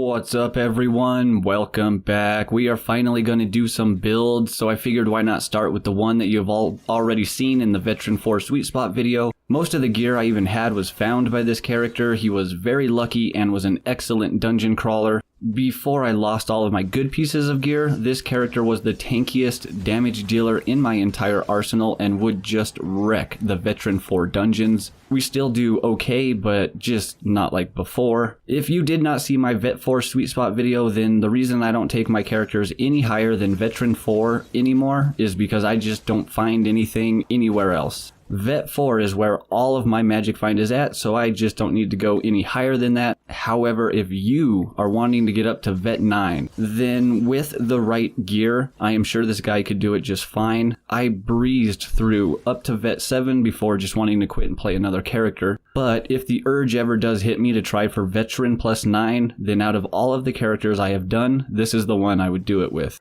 What's up everyone, welcome back. We are finally going to do some builds, so I figured why not start with the one that you've all already seen in the Veteran 4 Sweet Spot video. Most of the gear I even had was found by this character. He was very lucky and was an excellent dungeon crawler. Before I lost all of my good pieces of gear, this character was the tankiest damage dealer in my entire arsenal and would just wreck the Veteran 4 dungeons. We still do okay, but just not like before. If you did not see my Vet 4 Sweet Spot video, then the reason I don't take my characters any higher than Veteran 4 anymore is because I just don't find anything anywhere else. Vet 4 is where all of my magic find is at, so I just don't need to go any higher than that. However, if you are wanting to get up to Vet 9, then with the right gear, I am sure this guy could do it just fine. I breezed through up to Vet 7 before just wanting to quit and play another character. But if the urge ever does hit me to try for Veteran plus 9, then out of all of the characters I have done, this is the one I would do it with.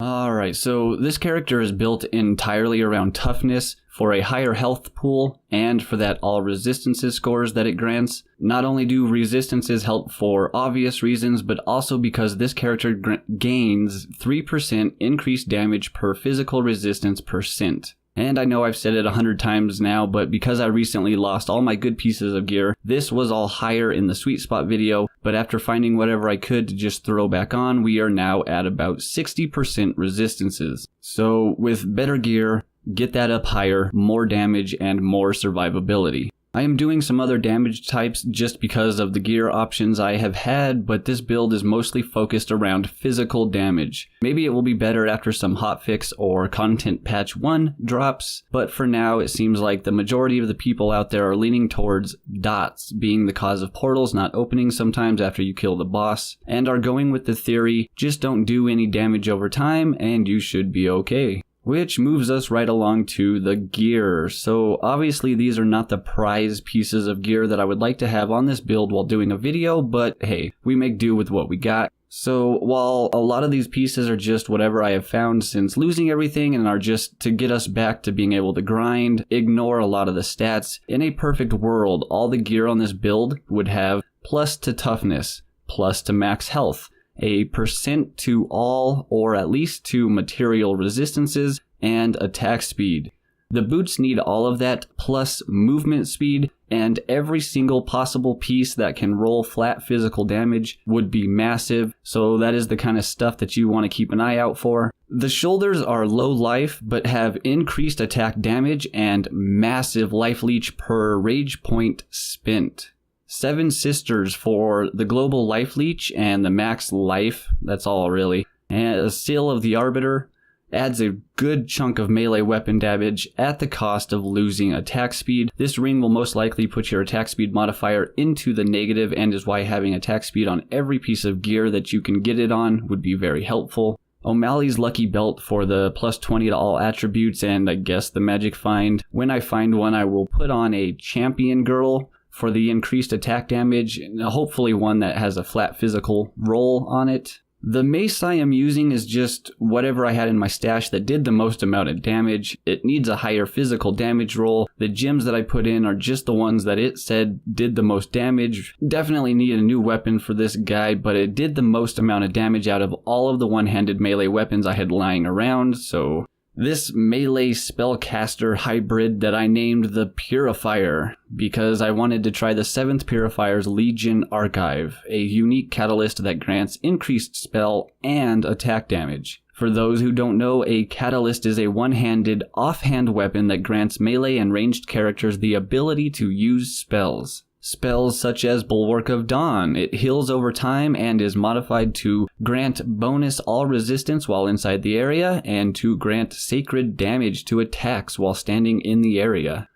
Alright, so this character is built entirely around toughness for a higher health pool and for that all resistances scores that it grants. Not only do resistances help for obvious reasons, but also because this character gains 3% increased damage per physical resistance %. And I know I've said it 100 times now, but because I recently lost all my good pieces of gear, this was all higher in the Sweet Spot video, but after finding whatever I could to just throw back on, we are now at about 60% resistances. So with better gear, get that up higher, more damage, and more survivability. I am doing some other damage types just because of the gear options I have had, but this build is mostly focused around physical damage. Maybe it will be better after some hotfix or content patch 1 drops, but for now it seems like the majority of the people out there are leaning towards dots being the cause of portals not opening sometimes after you kill the boss, and are going with the theory, just don't do any damage over time and you should be okay. Which moves us right along to the gear. So obviously these are not the prize pieces of gear that I would like to have on this build while doing a video, but hey, we make do with what we got. So while a lot of these pieces are just whatever I have found since losing everything and are just to get us back to being able to grind, ignore a lot of the stats. In a perfect world, all the gear on this build would have plus to toughness, plus to max health, a % to all or at least to material resistances, and attack speed. The boots need all of that plus movement speed, and every single possible piece that can roll flat physical damage would be massive, so that is the kind of stuff that you want to keep an eye out for. The shoulders are low life but have increased attack damage and massive life leech per rage point spent. 7 sisters for the global life leech and the max life, that's all really. And a seal of the arbiter adds a good chunk of melee weapon damage at the cost of losing attack speed. This ring will most likely put your attack speed modifier into the negative, and is why having attack speed on every piece of gear that you can get it on would be very helpful. O'Malley's lucky belt for the plus 20 to all attributes, and I guess the magic find. When I find one, I will put on a champion girl for the increased attack damage, hopefully one that has a flat physical roll on it. The mace I am using is just whatever I had in my stash that did the most amount of damage. It needs a higher physical damage roll. The gems that I put in are just the ones that it said did the most damage. Definitely need a new weapon for this guy, but it did the most amount of damage out of all of the one-handed melee weapons I had lying around, so this melee Spellcaster Hybrid that I named the Purifier, because I wanted to try the 7th Purifier's Legion Archive, a unique catalyst that grants increased spell and attack damage. For those who don't know, a catalyst is a one-handed, offhand weapon that grants melee and ranged characters the ability to use spells. Spells such as Bulwark of Dawn. It heals over time and is modified to grant bonus all resistance while inside the area, and to grant sacred damage to attacks while standing in the area.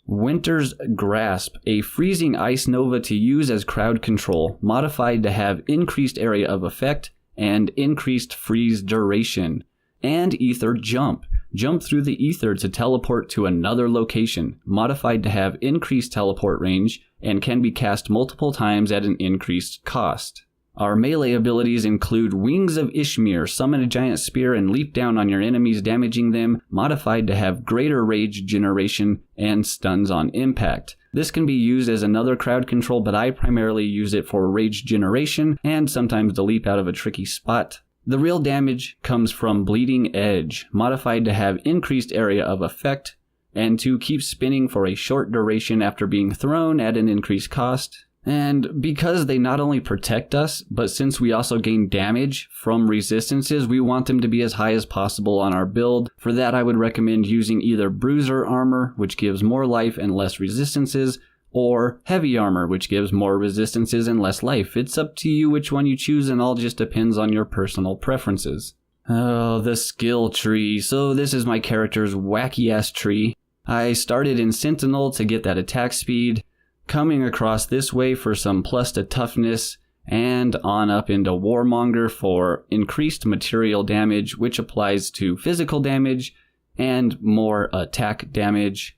Winter's Grasp, a freezing ice nova to use as crowd control, modified to have increased area of effect and increased freeze duration. And Aether Jump. Jump through the ether to teleport to another location, modified to have increased teleport range, and can be cast multiple times at an increased cost. Our melee abilities include Wings of Ishmir, summon a giant spear and leap down on your enemies, damaging them, modified to have greater rage generation and stuns on impact. This can be used as another crowd control, but I primarily use it for rage generation and sometimes to leap out of a tricky spot. The real damage comes from Bleeding Edge, modified to have increased area of effect and to keep spinning for a short duration after being thrown at an increased cost. And because they not only protect us, but since we also gain damage from resistances, we want them to be as high as possible on our build. For that, I would recommend using either Bruiser Armor, which gives more life and less resistances, or Heavy Armor, which gives more resistances and less life. It's up to you which one you choose, and all just depends on your personal preferences. Oh, the skill tree. So this is my character's wacky-ass tree. I started in Sentinel to get that attack speed, coming across this way for some plus to toughness, and on up into Warmonger for increased material damage, which applies to physical damage and more attack damage.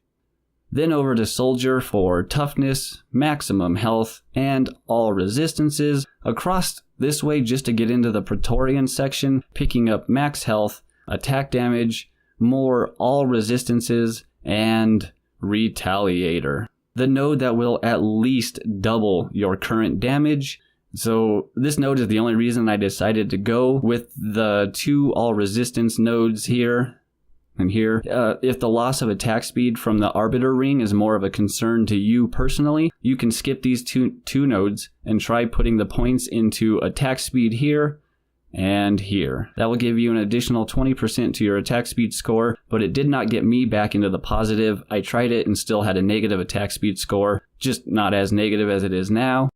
Then over to Soldier for toughness, maximum health, and all resistances. Across this way just to get into the Praetorian section, picking up max health, attack damage, more all resistances, and Retaliator. The node that will at least double your current damage. So this node is the only reason I decided to go with the 2 all resistance nodes here and here. If the loss of attack speed from the Arbiter Ring is more of a concern to you personally, you can skip these two nodes and try putting the points into attack speed here and here. That will give you an additional 20% to your attack speed score, but it did not get me back into the positive. I tried it and still had a negative attack speed score, just not as negative as it is now.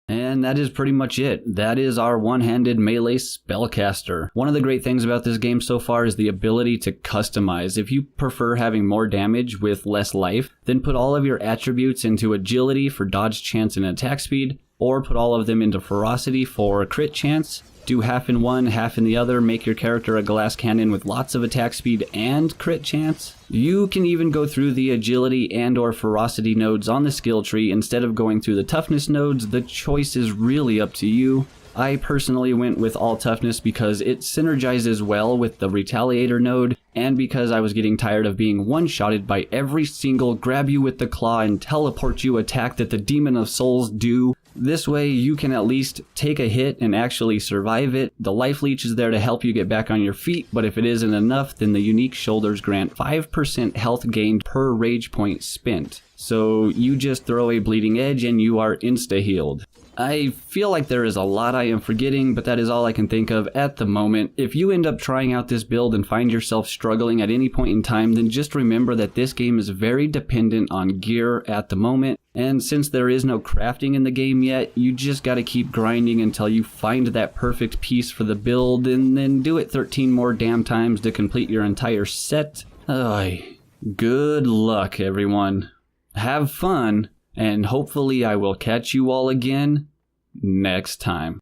And that is pretty much it. That is our one-handed melee spellcaster. One of the great things about this game so far is the ability to customize. If you prefer having more damage with less life, then put all of your attributes into agility for dodge chance and attack speed, or put all of them into ferocity for crit chance. Do half in one, half in the other, make your character a glass cannon with lots of attack speed and crit chance. You can even go through the agility and or ferocity nodes on the skill tree instead of going through the toughness nodes. The choice is really up to you. I personally went with all toughness because it synergizes well with the Retaliator node, and because I was getting tired of being one-shotted by every single grab you with the claw and teleport you attack that the Demon of Souls do. This way you can at least take a hit and actually survive it. The life leech is there to help you get back on your feet, but if it isn't enough, then the unique shoulders grant 5% health gained per rage point spent. So you just throw a bleeding edge and you are insta-healed. I feel like there is a lot I am forgetting, but that is all I can think of at the moment. If you end up trying out this build and find yourself struggling at any point in time, then just remember that this game is very dependent on gear at the moment. And since there is no crafting in the game yet, you just gotta keep grinding until you find that perfect piece for the build, and then do it 13 more damn times to complete your entire set. Good luck, everyone. Have fun, and hopefully I will catch you all again next time.